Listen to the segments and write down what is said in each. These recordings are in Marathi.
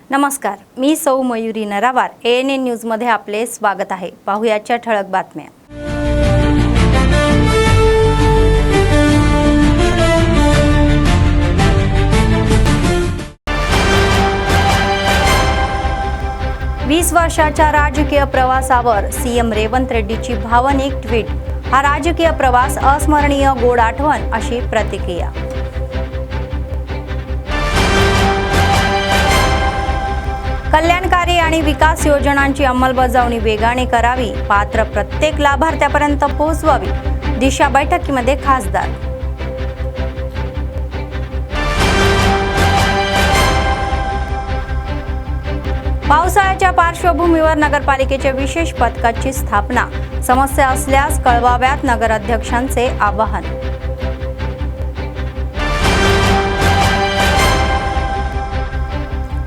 नमस्कार, मी सौ मयुरी नरावार। ANN न्यूज मध्ये आपले स्वागत आहे। पाहुयाच्या ठळक बातम्या। वीस वर्षाच्या राजकीय प्रवासावर सीएम रेवंत रेड्डीची भावनिक ट्विट। हा राजकीय प्रवास अस्मरणीय, गोड आठवण अशी प्रतिक्रिया। कल्याणकारी आणि विकास योजनांची अंमलबजावणी वेगाने करावी, पात्र प्रत्येक लाभार्थ्यापर्यंत पोहोचवावी। दिशा बैठकीमध्ये खासदार। पावसाळ्याच्या पार्श्वभूमीवर नगरपालिकेच्या विशेष पथकाची स्थापना। समस्या असल्यास कळवाव्यात, नगराध्यक्षांचे आवाहन।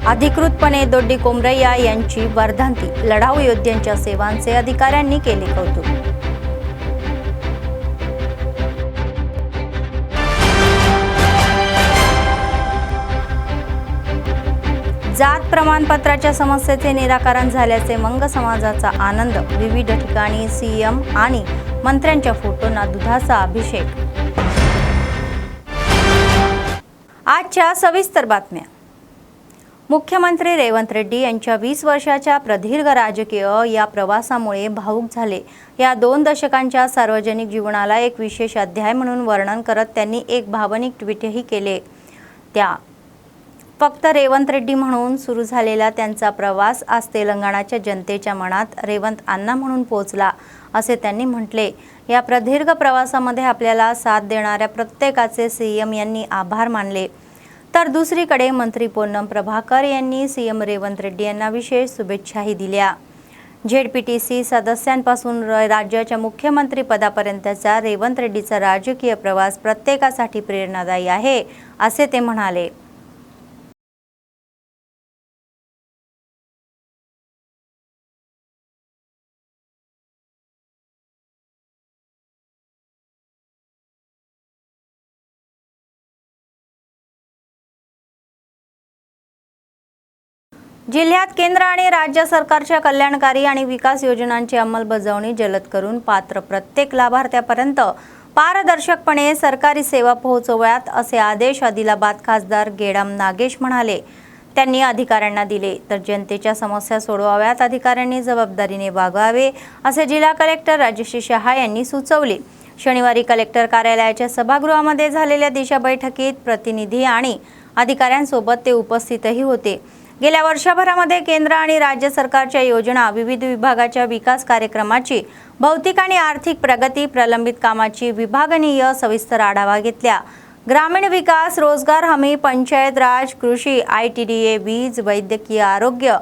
अधिकृतपणे दोड्डी कोमरैया यांची वर्धंती। लढाऊ योद्ध्यांच्या सेवांचे अधिकाऱ्यांनी केले कौतुक। जात प्रमाणपत्राच्या समस्येचे निराकरण झाल्याचे मंग समाजाचा आनंद। विविध ठिकाणी सीएम आणि मंत्र्यांच्या फोटोंना दुधाचा अभिषेक। आजच्या सविस्तर बातम्या। मुख्यमंत्री रेवंत रेड्डी यांच्या 20 वर्षाच्या प्रदीर्घ राजकीय या प्रवासामुळे भावुक झाले। या 2 दशकांच्या सार्वजनिक जीवनाला एक विशेष अध्याय म्हणून वर्णन करत त्यांनी एक भावनिक ट्विटही केले। त्या फक्त रेवंत रेड्डी म्हणून सुरू झालेला त्यांचा प्रवास आज तेलंगणाच्या जनतेच्या मनात रेवंत अण्णा म्हणून पोहोचला, असे त्यांनी म्हटले। या प्रदीर्घ प्रवासामध्ये आपल्याला साथ देणाऱ्या प्रत्येकाचे सीएम यांनी आभार मानले। तर दुसरीकडे मंत्री पोन्नम प्रभाकर यांनी सीएम रेवंत रेड्डी यांना विशेष शुभेच्छाही दिल्या। ZPTC सदस्यांपासून राज्याच्या मुख्यमंत्री पदापर्यंतचा रेवंत रेड्डीचा राजकीय प्रवास प्रत्येकासाठी प्रेरणादायी आहे, असे ते म्हणाले। जिल्ह्यात केंद्र आणि राज्य सरकारच्या कल्याणकारी आणि विकास योजनांची अंमलबजावणी जलद करून पात्र प्रत्येक लाभार्थ्यापर्यंत पारदर्शकपणे सरकारी सेवा पोहोचवाव्यात, असे आदेश आदिलाबाद खासदार गेडाम नागेश म्हणाले। त्यांनी अधिकाऱ्यांना दिले। तर जनतेच्या समस्या सोडवाव्यात अधिकाऱ्यांनी जबाबदारीने वागावे, असे जिल्हा कलेक्टर राजश्री शहा यांनी सुचवले। शनिवारी कलेक्टर कार्यालयाच्या सभागृहामध्ये झालेल्या दिशा बैठकीत प्रतिनिधी आणि अधिकाऱ्यांसोबत ते उपस्थितही होते। गेल्या वर्षभरामध्ये केंद्र आणि राज्य सरकारच्या योजना, विविध विभागाच्या विकास कार्यक्रमाची भौतिक आणि आर्थिक प्रगती, प्रलंबित कामाची विभागनीय सविस्तर आढावा घेतला। ग्रामीण विकास, रोजगार हमी, पंचायत राज, कृषी, ITDA, वीज, वैद्यकीय, आरोग्य,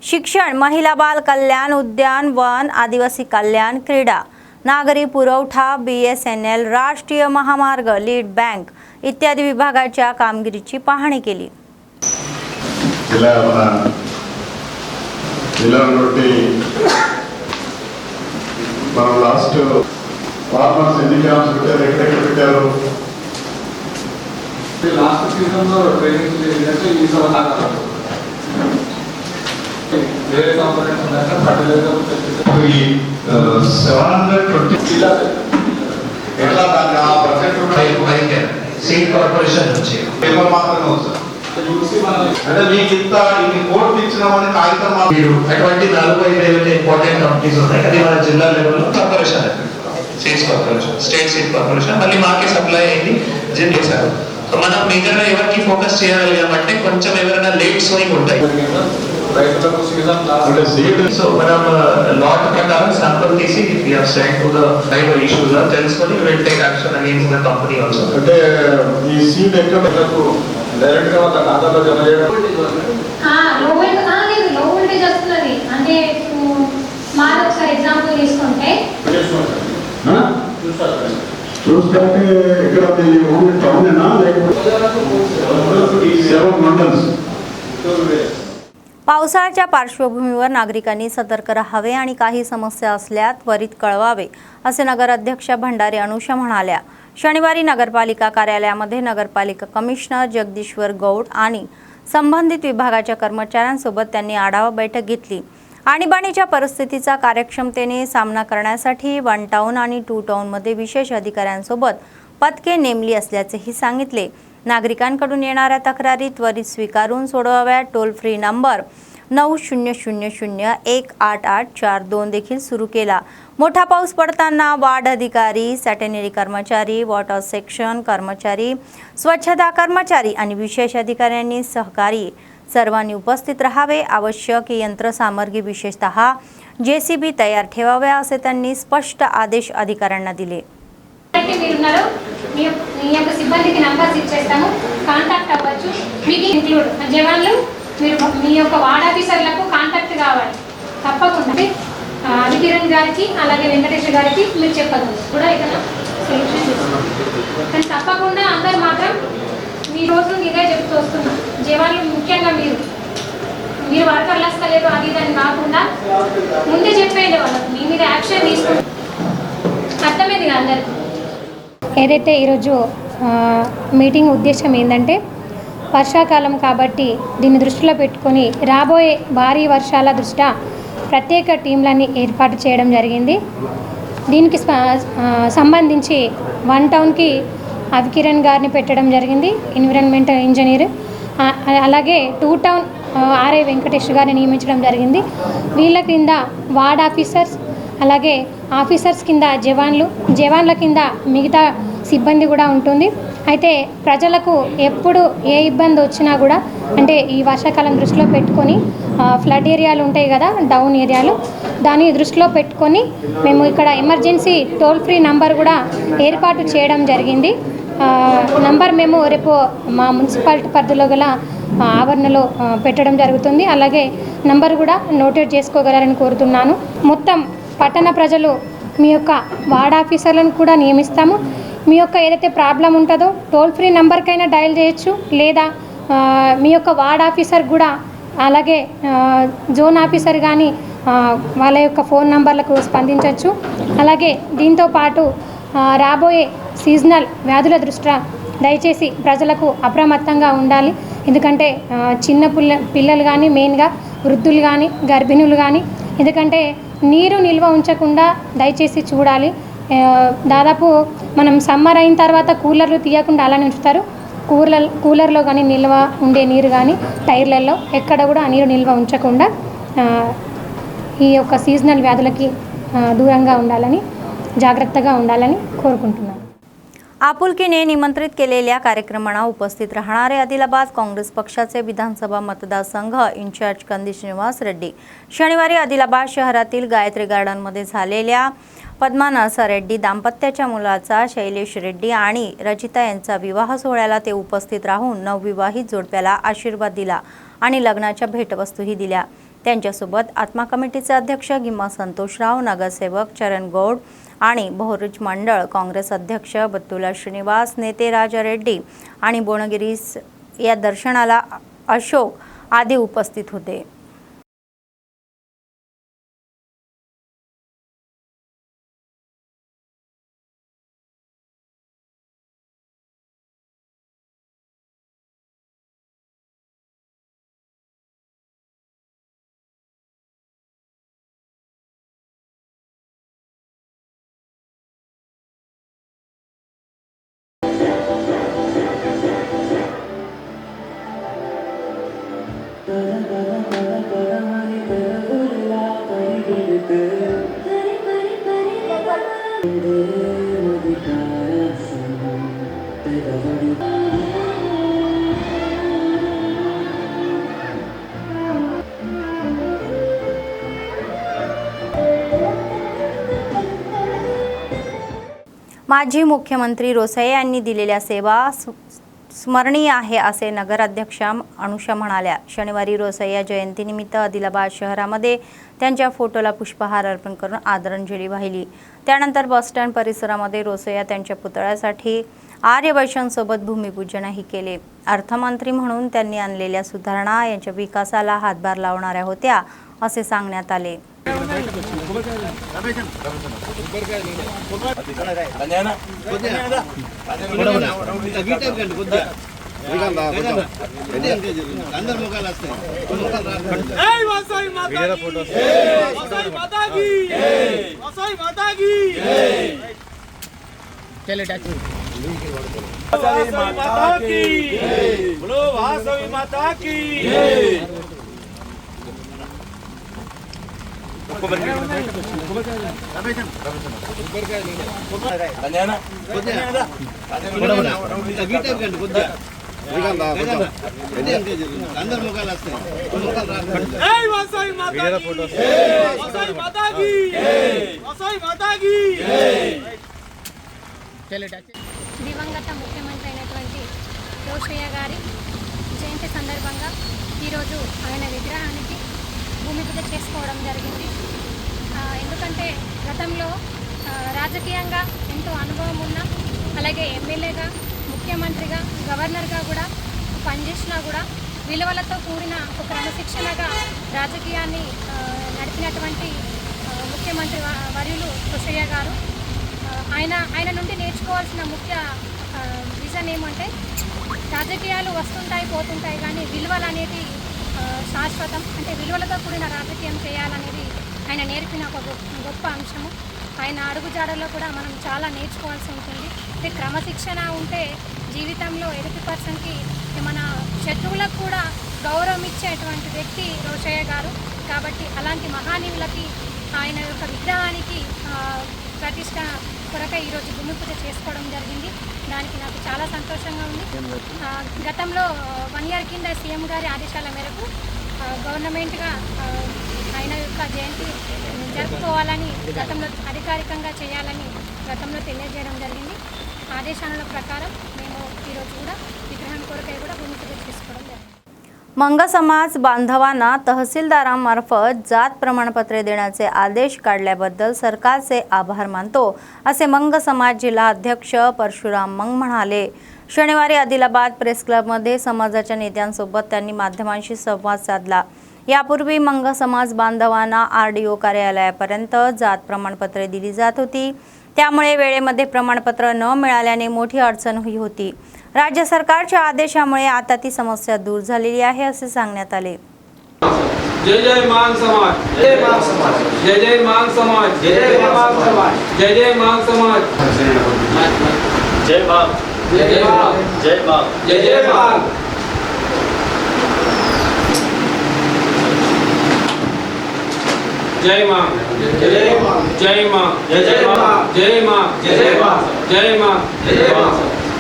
शिक्षण, महिला बाल कल्याण, उद्यान, वन, आदिवासी कल्याण, क्रीडा, नागरी पुरवठा, BSNL, राष्ट्रीय महामार्ग, लीड बँक इत्यादी विभागाच्या कामगिरीची पाहणी केली। जिला लास्ट फार्मर्स ఎన్ని క్యాంప్స్ పెట్టారు, ఎక్కడెక్కడ పెట్టారు? లాస్ట్ సీజన్ లో ట్రైనింగ్ చేయాలంటే ఈ సభ వేరే కాంపోనెంట్స్ ఉన్నాక ఫర్టిలైజర్ 720 జిల్లా ఎట్లా దాని ఆ పర్సెంట్ సీడ్ కార్పొరేషన్ నుంచి పేపర్ మాత్రమే వస్తుంది। అంటే మీకు ఇంత ఇన్ని కోర్టు ఇచ్చినామని కాగితం అటువంటి 45 ఇంపార్టెంట్ కంపెనీస్ ఉన్నాయి। అది మన జిల్లా లెవెల్లో corporation, seeds corporation, state seed corporation మళ్ళీ మాకే సప్లై అయింది చేశారు। సో మనం మేజర్గా ఎవరికి ఫోకస్ చేయగలిగామంటే కొంచెం ఎవరైనా లేట్ సోయింగ్ ఉంటాయి రైతులకు సీజన్ అంటే సీడ్। సో మనం లాట్ ప్రకారం శాంపుల్ తీసి we have sent to the right issues తెలుసుకొని will take action against the company also. అంటే ఈ సీడ్ ఎక్కడకు డైరెక్ట్ గా వాళ్ళ ఖాతాలో జమ చేయడం లో వోల్టేజ్ వస్తున్నది అంటే మాది ఒకసారి ఎగ్జాంపుల్ తీసుకుంటే చూస్తుంటే ఇక్కడ ఓన్లీ టౌనేనా లేకపోతే 7 మండల్స్? पावसाळ्याच्या पार्श्वभूमीवर नागरिकांनी सतर्क राहावे आणि काही समस्या असल्यास त्वरित कळवावे, असे नगराध्यक्ष भंडारी अनुषा म्हणाल्या। शनिवारी नगरपालिका कार्यालयामध्ये नगरपालिका कमिशनर जगदीश्वर गौड आणि संबंधित विभागाच्या कर्मचाऱ्यांसोबत त्यांनी आढावा बैठक घेतली. आणीबाणीच्या परिस्थितीचा कार्यक्षमतेने सामना करण्यासाठी 1 टाउन आणि 2 टाउनमध्ये विशेष अधिकाऱ्यांसोबत पथके नेमली असल्याचेही सांगितले. नागरिकांकडून येणाऱ्या तक्रारी त्वरित स्वीकारून सोडवाव्या. टोल फ्री नंबर 9000188842 देखील सुरू केला. मोठा पाऊस पडताना वार्ड अधिकारी, सॅटेनरी कर्मचारी, वॉटर सेक्शन कर्मचारी, स्वच्छता कर्मचारी आणि विशेष अधिकाऱ्यांनी सहकारी सर्वांनी उपस्थित राहावे. आवश्यक यंत्रसामग्री विशेषतः JCB तयार ठेवाव्या असे त्यांनी स्पष्ट आदेश अधिकाऱ्यांना दिले. మీరున్నారు మీ యొక్క సిబ్బందికి నంబర్స్ ఇచ్చేస్తాము, కాంటాక్ట్ అవ్వచ్చు. మీకు ఇంక్లూడ్ జవాన్లు మీరు మీ యొక్క వార్డ్ ఆఫీసర్లకు కాంటాక్ట్ కావాలి తప్పకుండా. అధికిరణ్ గారికి అలాగే వెంకటేశ్వర గారికి మీరు చెప్పగలరు కూడా ఏదైనా సొల్యూషన్ చూస్తాం. కానీ తప్పకుండా అందరు మాత్రం మీ రోజు ఇదే చెప్తూ వస్తున్నాం. జవాన్లు ముఖ్యంగా మీరు వర్కర్లు వస్తలేదు అది ఇదని కాకుండా ముందే చెప్పేయండి వాళ్ళకి, మీ మీద యాక్షన్ తీసుకుంటాం. అర్థమైంది కదా అందరికీ. ఏదైతే ఈరోజు మీటింగ్ ఉద్దేశం ఏంటంటే వర్షాకాలం కాబట్టి దీన్ని దృష్టిలో పెట్టుకొని రాబోయే భారీ వర్షాల దృష్ట్యా ప్రత్యేక టీంలని ఏర్పాటు చేయడం జరిగింది. దీనికి సంబంధించి 1 టౌన్కి అవికిరణ్ గారిని పెట్టడం జరిగింది, ఎన్విరాన్మెంటల్ ఇంజనీర్. అలాగే 2 టౌన్ RI వెంకటేష్ గారిని నియమించడం జరిగింది. వీళ్ళ కింద వార్డ్ ఆఫీసర్స్, అలాగే ఆఫీసర్స్ కింద జవాన్ల కింద మిగతా సిబ్బంది కూడా ఉంటుంది. అయితే ప్రజలకు ఎప్పుడు ఏ ఇబ్బంది వచ్చినా కూడా, అంటే ఈ వర్షాకాలం దృష్టిలో పెట్టుకొని ఫ్లడ్ ఏరియాలు ఉంటాయి కదా, డౌన్ ఏరియాలు, దాన్ని దృష్టిలో పెట్టుకొని మేము ఇక్కడ ఎమర్జెన్సీ టోల్ ఫ్రీ నంబర్ కూడా ఏర్పాటు చేయడం జరిగింది. నంబర్ మేము రేపు మా మున్సిపాలిటీ పరిధిలో గల ఆవరణలో పెట్టడం జరుగుతుంది. అలాగే నంబర్ కూడా నోటెడ్ చేసుకోగలరని కోరుతున్నాను. మొత్తం పట్టణ ప్రజలు మీ యొక్క వార్డ్ ఆఫీసర్లను కూడా నియమిస్తాము. మీ యొక్క ఏదైతే ప్రాబ్లం ఉంటుందో టోల్ ఫ్రీ నెంబర్కైనా డయల్ చేయొచ్చు, లేదా మీ యొక్క వార్డ్ ఆఫీసర్ కూడా, అలాగే జోన్ ఆఫీసర్ కానీ వాళ్ళ యొక్క ఫోన్ నంబర్లకు స్పందించవచ్చు. అలాగే దీంతో పాటు రాబోయే సీజనల్ వ్యాధుల దృష్ట్యా దయచేసి ప్రజలకు అప్రమత్తంగా ఉండాలి. ఎందుకంటే చిన్న పిల్లలు కానీ, మెయిన్గా వృద్ధులు కానీ, గర్భిణులు కానీ, ఎందుకంటే నీరు నిల్వ ఉంచకుండా దయచేసి చూడాలి. దాదాపు మనం సమ్మర్ అయిన తర్వాత కూలర్లు తీయకుండా అలానే ఉంచుతారు. కూలర్లో కానీ నిల్వ ఉండే నీరు కానీ టైర్లలో ఎక్కడ కూడా ఆ నీరు నిల్వ ఉంచకుండా ఈ యొక్క సీజనల్ వ్యాధులకి दूरांगा ఉండాలని जागृतगा ఉండాలని కోరుకుంటున్నాను। आपुलकीने निमंत्रित केलेल्या कार्यक्रमाला उपस्थित राहणारे आदिलाबाद काँग्रेस पक्षाचे विधानसभा मतदारसंघ इंचार्ज कंदी श्रीनिवास रेड्डी शनिवारी आदिलाबाद शहरातील गायत्री गार्डनमध्ये झालेल्या पद्मा नरसा रेड्डी दाम्पत्याच्या मुलाचा शैलेश रेड्डी आणि रचिता यांचा विवाह सोहळ्याला ते उपस्थित राहून नवविवाहित जोडप्याला आशीर्वाद दिला आणि लग्नाच्या भेटवस्तूही दिल्या। त्यांच्यासोबत आत्मा कमिटीचे अध्यक्ष गिम्मा संतोषराव, नगरसेवक चरण गौड आणि बहुरुच मंडळ, काँग्रेस अध्यक्ष बत्तुला श्रीनिवास, नेते राजा रेड्डी आणि बोणगिरीस या दर्शनाला अशोक आदी उपस्थित होते। माजी मुख्यमंत्री रोसय्या यांनी दिलेल्या सेवा स्मरणीय आहे असे नगराध्यक्ष अनुषा म्हणाल्या। शनिवारी रोसय्या जयंतीनिमित्त आदिलाबाद शहरामध्ये त्यांच्या फोटोला पुष्पहार अर्पण करून आदरांजली वाहिली। त्यानंतर बस स्टँड परिसरामध्ये रोसय्या त्यांच्या पुतळ्यासाठी आर्यवैश्यांसोबत भूमिपूजनही केले। अर्थमंत्री म्हणून त्यांनी आणलेल्या सुधारणा यांच्या विकासाला हातभार लावणाऱ्या होत्या असे सांगण्यात आले। దివంగత ముఖ్యమంత్రి అయినటువంటి రోషయ్య గారి జయంతి సందర్భంగా ఈరోజు ఆయన విగ్రహానికి భూమి పూజ చేసుకోవడం జరిగింది. ఎందుకంటే గతంలో రాజకీయంగా ఎంతో అనుభవం ఉన్న, అలాగే ఎమ్మెల్యేగా, ముఖ్యమంత్రిగా, గవర్నర్గా కూడా పనిచేసినా కూడా విలువలతో కూడిన ఒక క్రమశిక్షణగా రాజకీయాన్ని నడిపినటువంటి ముఖ్యమంత్రి వర్యులు రోషయ్య గారు. ఆయన నుండి నేర్చుకోవాల్సిన ముఖ్య రీజన్ ఏమంటే రాజకీయాలు వస్తుంటాయి పోతుంటాయి, కానీ విలువలు అనేది శాశ్వతం. అంటే విలువలతో కూడిన రాజకీయం చేయాలనేది ఆయన నేర్పిన ఒక గొప్ప అంశము. ఆయన అడుగుజాడల్లో కూడా మనం చాలా నేర్చుకోవాల్సి ఉంటుంది. అంటే క్రమశిక్షణ ఉంటే జీవితంలో ఎదుటి పర్సన్కి మన శత్రువులకు కూడా గౌరవం ఇచ్చేటువంటి వ్యక్తి రోషయ్య గారు. కాబట్టి అలాంటి మహానీయులకి ఆయన యొక్క విగ్రహానికి ప్రతిష్ట కొరకై ఈరోజు భూమి పూజ చేసుకోవడం జరిగింది. దానికి నాకు చాలా సంతోషంగా ఉంది. గతంలో 1 year కింద సీఎం గారి ఆదేశాల మేరకు గవర్నమెంట్గా ఆయన యొక్క జయంతి జరుపుకోవాలని గతంలో అధికారికంగా చేయాలని గతంలో తెలియజేయడం జరిగింది. ఆదేశాల ప్రకారం మేము ఈరోజు కూడా విగ్రహం కొరకై కూడా భూమి పూజ చేసుకోవడం జరిగింది. मंग समाज बांधवांना तहसीलदारांमार्फत जात प्रमाणपत्रे देण्याचे आदेश काढल्याबद्दल सरकारचे आभार मानतो, असे मंग समाज जिल्हा अध्यक्ष परशुराम मंग म्हणाले. शनिवारी आदिलाबाद प्रेस क्लबमध्ये समाजाच्या नेत्यांसोबत त्यांनी माध्यमांशी संवाद साधला. यापूर्वी मंग समाज बांधवांना आरडीओ कार्यालयापर्यंत जात प्रमाणपत्रे दिली जात होती. त्यामुळे वेळेमध्ये प्रमाणपत्र न मिळाल्याने मोठी अडचण होती. राज्य सरकारच्या आदेशामुळे आता ती समस्या दूर झालेली आहे, असे सांगण्यात आले. जय जय मान समाज, जय मान समाज, जय जय मान समाज, जय जय मान समाज, जय जय मान समाज, जय मान, जय जय मान, जय मान, जय जय मान, जय मां, जय मां, जय मां, जय मां, जय मां, जय मां, जय मां, जय मां,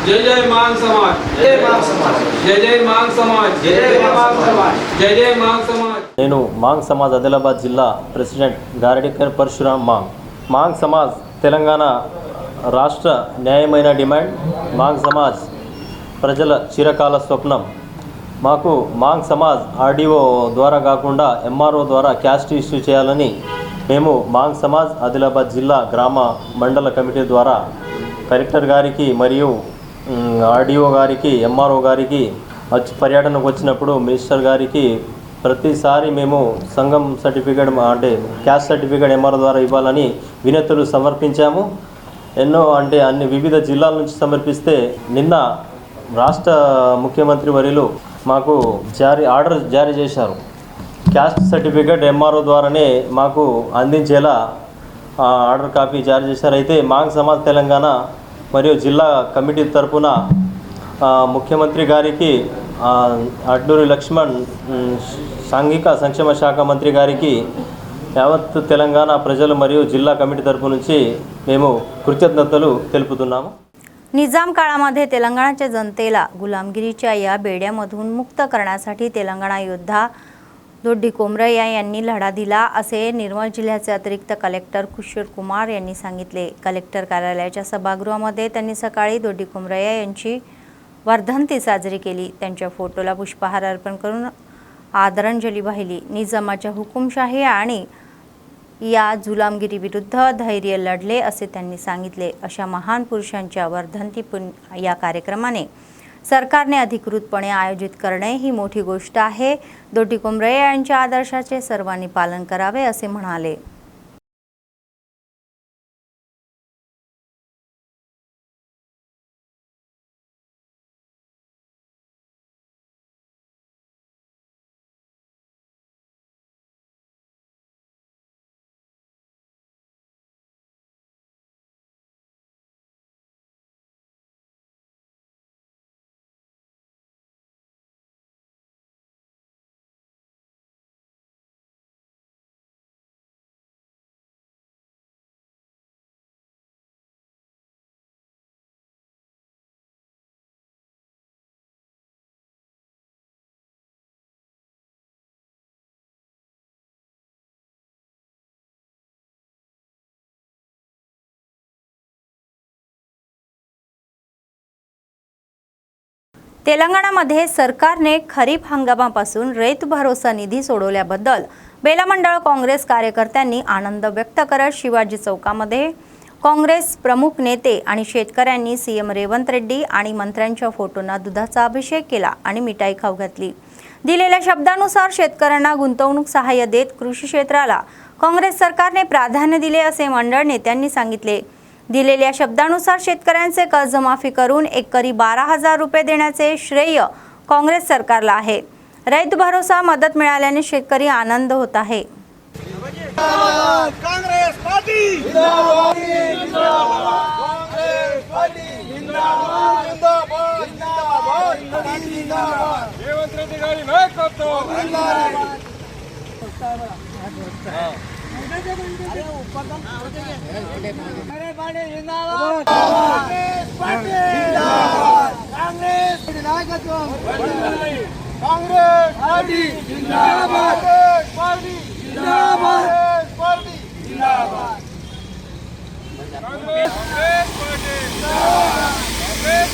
जय जय मान समाज, जय मान समाज, जय जय मान समाज, जय जय मान समाज, जय जय मान समाज. నేను మాంగ్ సమాజ్ ఆదిలాబాద్ జిల్లా ప్రెసిడెంట్ గారడికర్ పరశురామ్ మాంగ్ సమాజ్ తెలంగాణ రాష్ట్ర న్యాయమైన డిమాండ్. మాంగ్ సమాజ్ ప్రజల చిరకాల స్వప్నం. మాకు మాంగ్ సమాజ్ ఆర్డీఓ ద్వారా కాకుండా ఎంఆర్ఓ ద్వారా క్యాస్ట్ ఇష్యూ చేయాలని మేము మాంగ్ సమాజ్ ఆదిలాబాద్ జిల్లా గ్రామ మండల కమిటీ ద్వారా కలెక్టర్ గారికి మరియు ఆర్డీఓ గారికి ఎంఆర్ఓ గారికి పర్యటనకు వచ్చినప్పుడు మినిస్టర్ గారికి ప్రతిసారి మేము సంఘం సర్టిఫికేట్ అంటే క్యాస్ట్ సర్టిఫికేట్ ఎంఆర్ఓ ద్వారా ఇవ్వాలని వినతులు సమర్పించాము. అన్ని వివిధ జిల్లాల నుంచి సమర్పిస్తే నిన్న రాష్ట్ర ముఖ్యమంత్రి వర్యులు మాకు ఆర్డర్ జారీ చేశారు. క్యాస్ట్ సర్టిఫికేట్ ఎంఆర్ఓ ద్వారానే మాకు అందించేలా ఆర్డర్ కాపీ జారీ చేశారు. అయితే మాంగ్ సమాజ్ తెలంగాణ మరియు జిల్లా కమిటీ తరపున ముఖ్యమంత్రి గారికి, అడ్లూరి లక్ష్మణ్ సాంఘిక సంక్షేమ శాఖ మంత్రి గారికి, యావత్ తెలంగాణ ప్రజలు మరియు జిల్లా కమిటీ తరపు నుంచి మేము కృతజ్ఞతలు తెలుపుతున్నాము. निजाम काळामध्ये तेलंगणाच्या जनतेला गुलामगिरीच्या या बेड्यामधून मुक्त करण्यासाठी तेलंगणा योद्धा दोड्डी कोमरय्या यांनी लढा दिला, असे निर्मल जिल्ह्याचे अतिरिक्त कलेक्टर किशोर कुमार यांनी सांगितले. कलेक्टर कार्यालयाच्या सभागृहामध्ये त्यांनी सकाळी दोड्डी कोमरय्या यांची वर्धंती साजरी केली. त्यांच्या फोटोला पुष्पहार अर्पण करून आदरांजली वाहिली. निजामाच्या हुकुमशाही आणि या जुलामगिरीविरुद्ध धैर्य लढले, असे त्यांनी सांगितले. अशा महान पुरुषांच्या वर्धंती या कार्यक्रमाने सरकारने अधिकृतपणे आयोजित करणे ही मोठी गोष्ट आहे. दोड्डी कोमरय्या यांच्या आदर्शाचे सर्वांनी पालन करावे, असे म्हणाले. तेलंगणामध्ये सरकारने खरीप हंगामापासून रैत भरोसा निधी सोडवल्याबद्दल बेलामंडळ काँग्रेस कार्यकर्त्यांनी आनंद व्यक्त करत शिवाजी चौकामध्ये काँग्रेस प्रमुख नेते आणि शेतकऱ्यांनी सीएम रेवंत रेड्डी आणि मंत्र्यांच्या फोटोंना दुधाचा अभिषेक केला आणि मिठाई खाऊ घातली. दिलेल्या शब्दानुसार शेतकऱ्यांना गुंतवणूक सहाय्य देत कृषी क्षेत्राला काँग्रेस सरकारने प्राधान्य दिले असे मंडळ नेत्यांनी सांगितले. दिलेल्या शब्दानुसार शेतकऱ्यांचे कर्जमाफी करून एकरी 12,000 रुपये देण्याचे श्रेय काँग्रेस सरकारला आहे. रैत भरोसा मदत मिळाल्याने शेतकरी आनंद होत आहे. कांग्रेस पार्टी जिंदाबाद कांग्रेस पार्टी जिंदाबाद जिंदाबाद जिंदाबाद जिंदाबाद रेवंत रेड्डी गारी नायकत्व जिंदाबाद कांग्रेस पार्टी जिंदाबाद कांग्रेस नायकत्व कांग्रेस पार्टी जिंदाबाद कांग्रेस पार्टी जिंदाबाद पार्टी जिंदाबाद कांग्रेस पार्टी जिंदाबाद कांग्रेस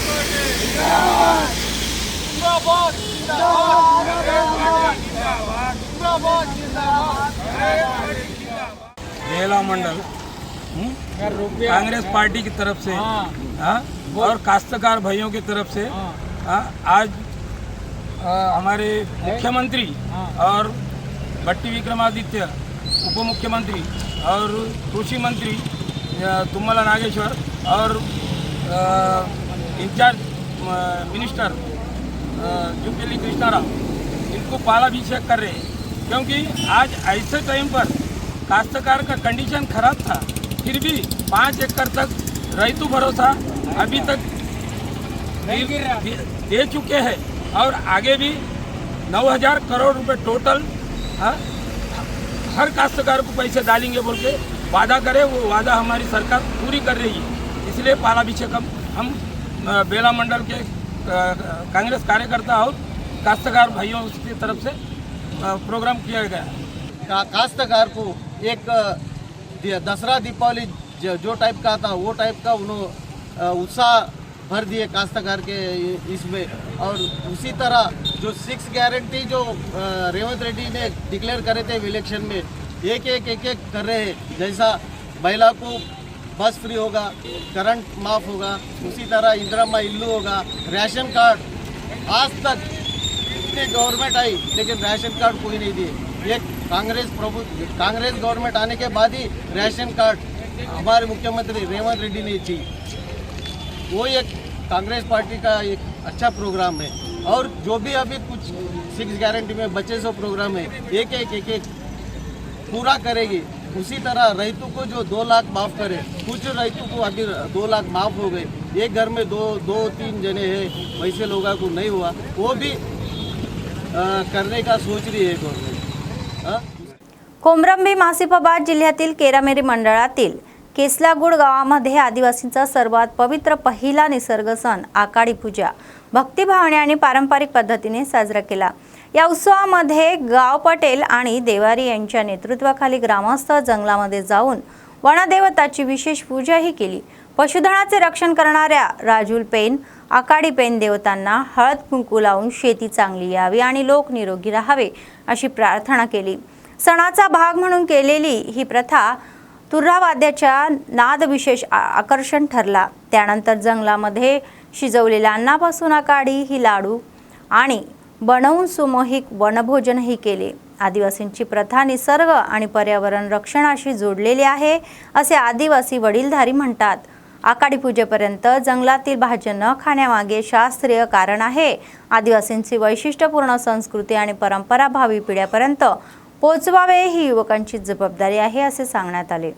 पार्टी जिंदाबाद जिंदाबाद जिंदाबाद जिंदाबाद जिंदाबाद बेला मंडल कांग्रेस पार्टी की तरफ से और काश्तकार भाइयों की तरफ से आज हमारे मुख्यमंत्री और भट्टी विक्रमादित्य उप मुख्यमंत्री और कृषि मंत्री तुम्मला नागेश्वर और इंचार्ज मिनिस्टर जुब्बेली कृष्णाराव इनको पालाभिषेक कर रहे हैं, क्योंकि आज ऐसे टाइम पर काश्तकार का कंडीशन खराब था, फिर भी 5 एकड़ तक रैतु भरोसा अभी तक दे चुके हैं और आगे भी 9,000 करोड़ रुपए टोटल हर काश्तकार को पैसे डालेंगे बोल के वादा करे, वो वादा हमारी सरकार पूरी कर रही है. इसलिए पालाभिषेक हम बेला मंडल के कांग्रेस कार्यकर्ता और काश्तकार भाइयों की तरफ से प्रोग्राम किया गया. काश्तकार को एक दसरा दीपावली जो टाइप का था वो टाइप का उन्होंने उत्साह भर दिए काश्तकार के इसमें. और उसी तरह जो 6 गारंटी जो रेवंत रेड्डी ने डिक्लेयर करे थे इलेक्शन में, एक एक कर रहे हैं. जैसा महिला को बस फ्री होगा, करंट माफ होगा, उसी तरह इंदिरा इल्लू होगा, राशन कार्ड आज तक इतनी गवर्नमेंट आई लेकिन राशन कार्ड कोई नहीं दिए. एक कांग्रेस गवर्नमेंट आने के बाद ही राशन कार्ड हमारे मुख्यमंत्री रेवंत रेड्डी ने दी. वो एक कांग्रेस पार्टी का एक अच्छा प्रोग्राम है. और जो भी अभी कुछ 6 गारंटी में बचे सो प्रोग्राम है, एक पूरा करेगी. उसी तरह रैतु को जो 2 लाख माफ करे, कुछ रैतु को अभी 2 लाख माफ हो गए. एक घर में 2-3 जने हैं, वैसे लोगों को नहीं हुआ, वो भी करने का सोच रही है गवर्नमेंट. कोमरंबी मासिफाबाद जिल्ह्यातील केरामेरी मंडळातील केसलागुड गावामध्ये आदिवासींचा सर्वात पवित्र पहिला निसर्ग सण आकाडी पूजा भक्तिभावने आणि पारंपरिक पद्धतीने साजरा केला. या उत्सवामध्ये गाव पटेल आणि देवारी यांच्या नेतृत्वाखाली ग्रामस्थ जंगलामध्ये जाऊन वनदेवताची विशेष पूजाही केली. पशुधनाचे रक्षण करणाऱ्या राजूल पेन आकाडी पेन देवतांना हळद कुंकू लावून शेती चांगली यावी आणि लोक निरोगी राहावे अशी प्रार्थना केली. सणाचा भाग म्हणून केलेली ही प्रथा तुर्रावाद्याच्या नाद विशेष आकर्षण ठरला. त्यानंतर जंगलामध्ये शिजवलेल्या अन्नापासून आकाडी ही लाडू आणि बनवून सामूहिक वनभोजनही केले. आदिवासींची प्रथा निसर्ग आणि पर्यावरण रक्षणाशी जोडलेली आहे असे आदिवासी वडीलधारी म्हणतात. आकाडी पूजेपर्यंत जंगलातील भाज्या न खाण्यामागे शास्त्रीय कारण आहे. आदिवासींची वैशिष्ट्यपूर्ण संस्कृती आणि परंपरा भावी पिढ्यापर्यंत पोचवावे ही युवकांची जबाबदारी आहे असे सांगण्यात आले.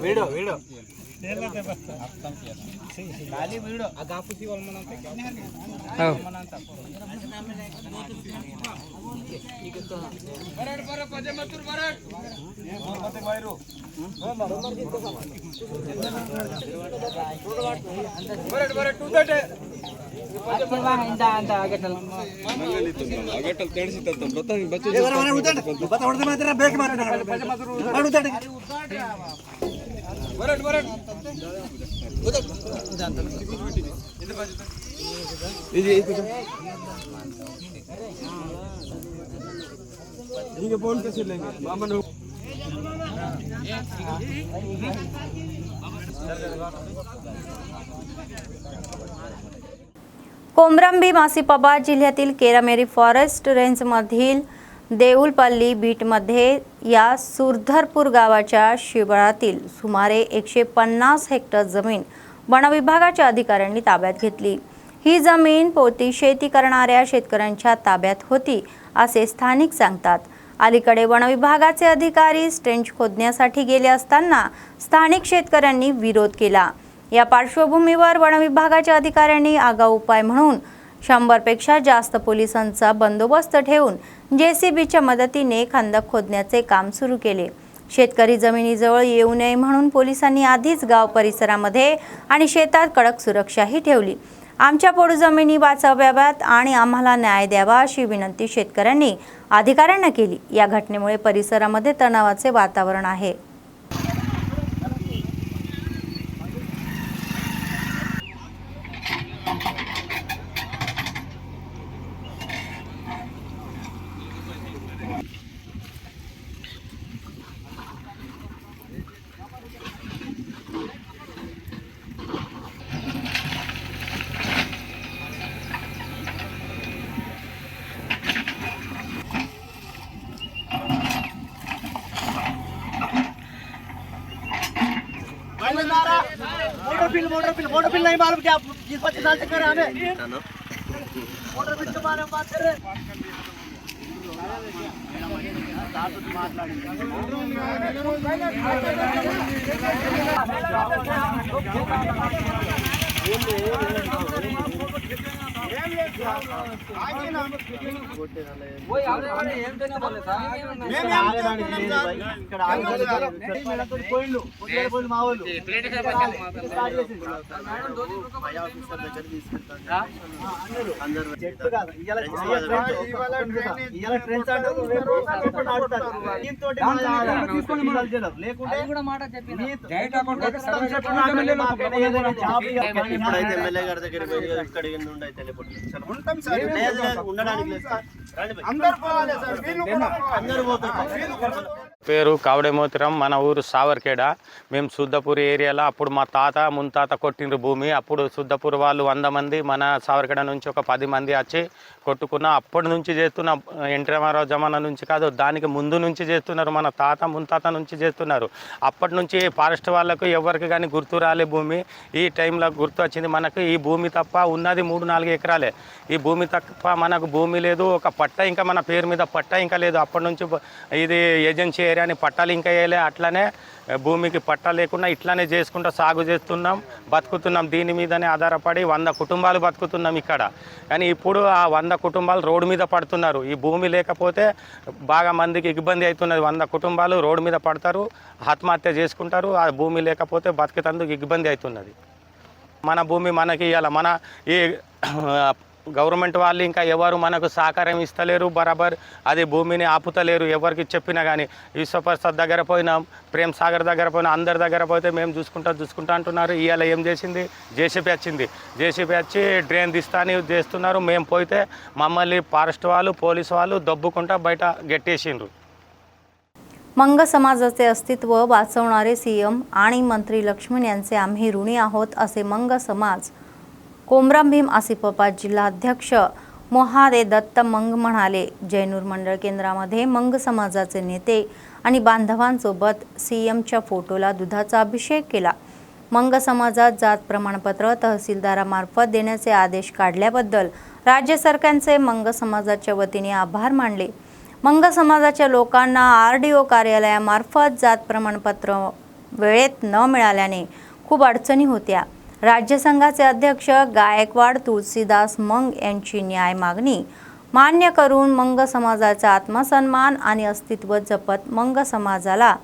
वीडियो कोमरंबी मासिपाबाद जिल्ह्यातील केरामेरी फॉरेस्ट रेंजमधील देऊलपल्ली बीटमध्ये या सुरधरपूर गावाच्या शिवारातील सुमारे 150 हेक्टर जमीन वनविभागाच्या अधिकाऱ्यांनी ताब्यात घेतली। ही जमीन पोती शेती करणाऱ्या शेतकऱ्यांच्या ताब्यात होती असे स्थानिक सांगतात। अलीकडे वनविभागाचे अधिकारी स्ट्रेंच खोदण्यासाठी गेले असताना स्थानिक शेतकऱ्यांनी विरोध केला। या पार्श्वभूमीवर वनविभागाच्या अधिकाऱ्यांनी आगाऊ उपाय म्हणून 100 पेक्षा जास्त पोलिसांचा बंदोबस्त ठेवून जेसीबीच्या मदतीने खंदक खोदण्याचे काम सुरू केले। शेतकरी जमिनीजवळ येऊ नये म्हणून पोलिसांनी आधीच गाव परिसरामध्ये आणि शेतात कडक सुरक्षाही ठेवली। आमच्या पोडू जमिनी वाचवाव्यात आणि आम्हाला न्याय द्यावा अशी विनंती शेतकऱ्यांनी अधिकाऱ्यांना केली। या घटनेमुळे परिसरामध्ये तणावाचे वातावरण आहे। मोटर बिल नहीं मालूम क्या 20-25 साल से कर रहे हैं हमें मोटर बिल के बारे में बात कर रहे हैं। పేరు కావడే మోతిరం మన ఊరు సావర్కేడ మేము సుద్దపూర్ ఏరియాలో అప్పుడు మా తాత మున్తాత కొట్టిండ్రు భూమి అప్పుడు సుద్దపూర్ వాళ్ళు 100 మంది మన సావర్కేడ నుంచి ఒక 10 మంది వచ్చి కొట్టుకున్న అప్పటి నుంచి చేస్తున్న ఎన్టీ రామారావు జమానా నుంచి కాదు దానికి ముందు నుంచి చేస్తున్నారు మన తాత మున్తాత నుంచి చేస్తున్నారు అప్పటి నుంచి ఫారెస్ట్ వాళ్ళకు ఎవరికి కానీ గుర్తు రాలే భూమి ఈ టైంలో గుర్తు వచ్చింది మనకు ఈ భూమి తప్ప ఉన్నది 3-4 ఎకరాలే ఈ భూమి తప్ప మనకు భూమి లేదు ఒక పట్ట ఇంకా మన పేరు మీద పట్ట ఇంకా లేదు అప్పటి నుంచి ఇది ఏజెన్సీ ఏరియాని పట్టాలు ఇంకా వేయలే అట్లనే భూమికి పట్టా లేకుండా ఇట్లానే చేసుకుంటూ సాగు చేస్తున్నాం బతుకుతున్నాం దీని మీదనే ఆధారపడి 100 కుటుంబాలు బతుకుతున్నాం ఇక్కడ కానీ ఇప్పుడు ఆ 100 కుటుంబాలు రోడ్డు మీద పడుతున్నారు ఈ భూమి లేకపోతే బాగా మందికి ఇబ్బంది అవుతున్నది 100 కుటుంబాలు రోడ్డు మీద పడతారు ఆత్మహత్య చేసుకుంటారు ఆ భూమి లేకపోతే బతికేందుకు ఇబ్బంది అవుతున్నది మన భూమి మనకి ఇవ్వాలి మన ఈ గవర్నమెంట్ వాళ్ళు ఇంకా ఎవరు మనకు సహకారం ఇస్తలేరు బరాబర్ అది భూమిని ఆపుతలేరు ఎవరికి చెప్పినా కానీ విశ్వప్రసాద్ దగ్గర పోయినాం ప్రేమ్ సాగర్ దగ్గర పోయినా అందరి దగ్గర పోతే మేము చూసుకుంటా అంటున్నారు ఇవాళ ఏం చేసింది జేసీబీ వచ్చింది జేసీబీ వచ్చి డ్రైన్ తీస్తాని చేస్తున్నారు మేము పోతే మమ్మల్ని ఫారెస్ట్ వాళ్ళు పోలీసు వాళ్ళు దొబ్బుకుంటా బయట గెట్టేసిండ్రు मंग समाजाचे अस्तित्व वाचवणारे सीएम आणि मंत्री लक्ष्मण यांचे आम्ही ऋणी आहोत असे मंग समाज कोमरंभीम आसिफाबाद जिल्हाध्यक्ष मोहादे दत्त मंग म्हणाले। जैनूर मंडळ केंद्रामध्ये मंग समाजाचे नेते आणि बांधवांसोबत सीएमच्या फोटोला दुधाचा अभिषेक केला। मंग समाजात जात प्रमाणपत्र तहसीलदारामार्फत देण्याचे आदेश काढल्याबद्दल राज्य सरकारचे मंग समाजाच्या वतीने आभार मानले। मंग समाजाच्या लोकांना आरडीओ कार्यालयामार्फत जात प्रमाणपत्र वेळेत न मिळाल्याने खूप अडचणी होत्या. राज्य संघाचे अध्यक्ष गायकवाड तुळशीदास मंग यांची न्याय मागणी मान्य करून मंग समाजाचा आत्मसन्मान आणि अस्तित्व जपत मंग समाजाला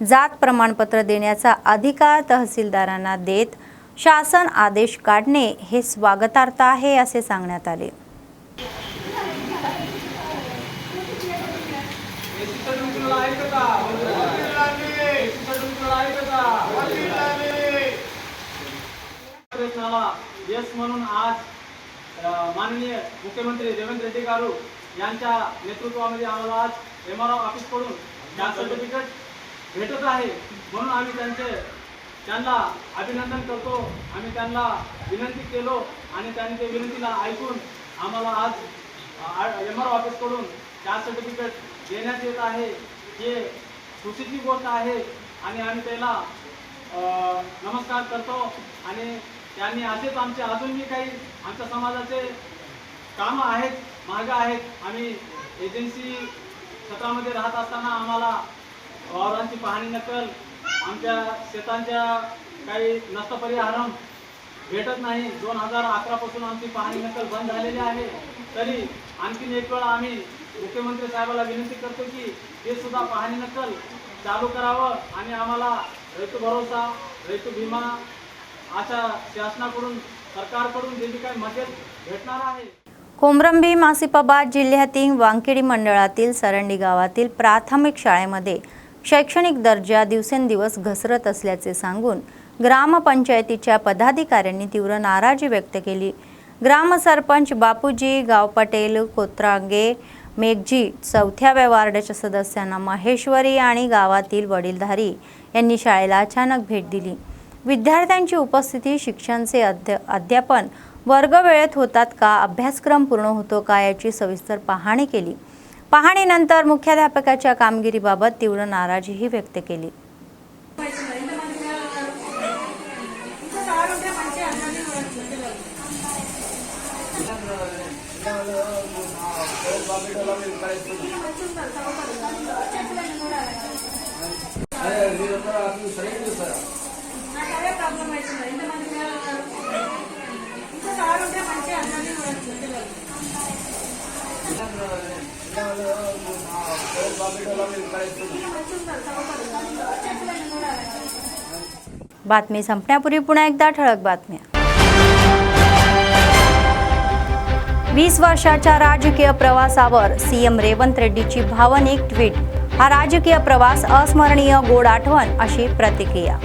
जात प्रमाणपत्र देण्याचा अधिकार तहसीलदारांना देत शासन आदेश काढणे हे स्वागतार्ह आहे असे सांगण्यात आले. यस म्हणून आज माननीय मुख्यमंत्री रेवंत रेड्डी गारू यांच्या नेतृत्वामध्ये आम्हाला आज MRO ऑफिसकडून जात सर्टिफिकेट भेटत आहे. म्हणून आम्ही त्यांना अभिनंदन करतो. आम्ही त्यांना विनंती केलो आणि त्यांनी ते विनंतीला ऐकून आम्हाला आज MRO ऑफिसकडून जात सर्टिफिकेट देण्यात येत आहे. हे खुशीची गोष्ट आहे आणि आम्ही त्याला नमस्कार करतो. आणि त्यांनी असेच आमचे अजूनही काही आमच्या समाजाचे कामं आहेत, मार्ग आहेत. आम्ही एजन्सी क्षेत्रामध्ये राहत असताना आम्हाला वावरांची पाहणी नकल, आमच्या शेतांच्या काही नष्टपरिहार भेटत नाही. 2011 पासून आमची पाहणी नकल बंद झालेली आहे. तरी आणखीन एक वेळा आम्ही मुख्यमंत्री साहेबाला विनंती करतो की हे सुद्धा पाहणी नकल चालू करावं आणि आम्हाला ऋतू भरोसा, ऋतू भीमा अशा शासनाकडून सरकारकडून जे काही मदत भेटणार आहे. कोमरंभी मासिपाबाद जिल्ह्यातील वांकेडी मंडळातील सरंडी गावातील प्राथमिक शाळेमध्ये शैक्षणिक दर्जा दिवसेंदिवस घसरत असल्याचे सांगून ग्रामपंचायतीच्या पदाधिकाऱ्यांनी तीव्र नाराजी व्यक्त केली. ग्रामसरपंच बापूजी गावपटेल कोत्रांगे मेघजी, 4थ्या वार्डाच्या सदस्यांना माहेश्वरी आणि गावातील वडीलधारी यांनी शाळेला अचानक भेट दिली. विद्यार्थ्यांची उपस्थिती, शिक्षणाचे अध्यापन वर्ग वेळेत होतात का, अभ्यासक्रम पूर्ण होतो का याची सविस्तर पाहणी केली. पाहणीनंतर मुख्याध्यापकाच्या कामगिरीबाबत तीव्र नाराजीही व्यक्त केली. बातमी संपण्यापूर्वी पुन्हा एकदा ठळक बातम्या. 20 वर्षाच्या राजकीय प्रवासावर सीएम रेवंत रेड्डीची भावनिक ट्विट. हा राजकीय प्रवास अस्मरणीय, गोड आठवण अशी प्रतिक्रिया.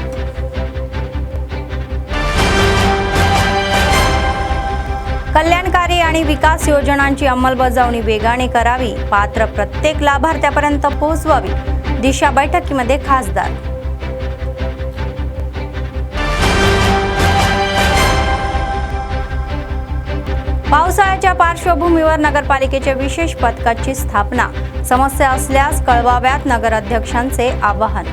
कल्याणकारी आणि विकास योजनांची अंमलबजावणी वेगाने करावी, पात्र प्रत्येक लाभार्थ्यापर्यंत पोहोचवावी. दिशा बैठकीमध्ये खासदार. पावसाळ्याच्या पार्श्वभूमीवर नगरपालिकेच्या विशेष पथकाची स्थापना. समस्या असल्यास कळवाव्यात, नगराध्यक्षांचे आवाहन.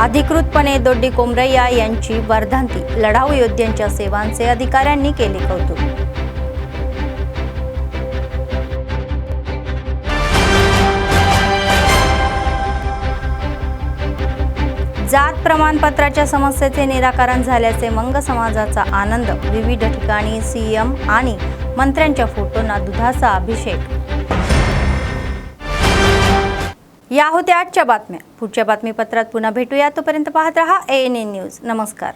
अधिकृतपणे दोड्डी कोमरैया यांची वर्धंती. लढाऊ योद्ध्यांच्या सेवांचे अधिकाऱ्यांनी केले कौतुक. जात प्रमाणपत्राच्या समस्येचे निराकरण झाल्याचे मंग समाजाचा आनंद. विविध ठिकाणी सीएम आणि मंत्र्यांच्या फोटोंना दुधाचा अभिषेक. या होत्या आजच्या बातम्या. पुढच्या बातमीपत्रात पुन्हा भेटूया. तोपर्यंत पाहत रहा ANN न्यूज. नमस्कार.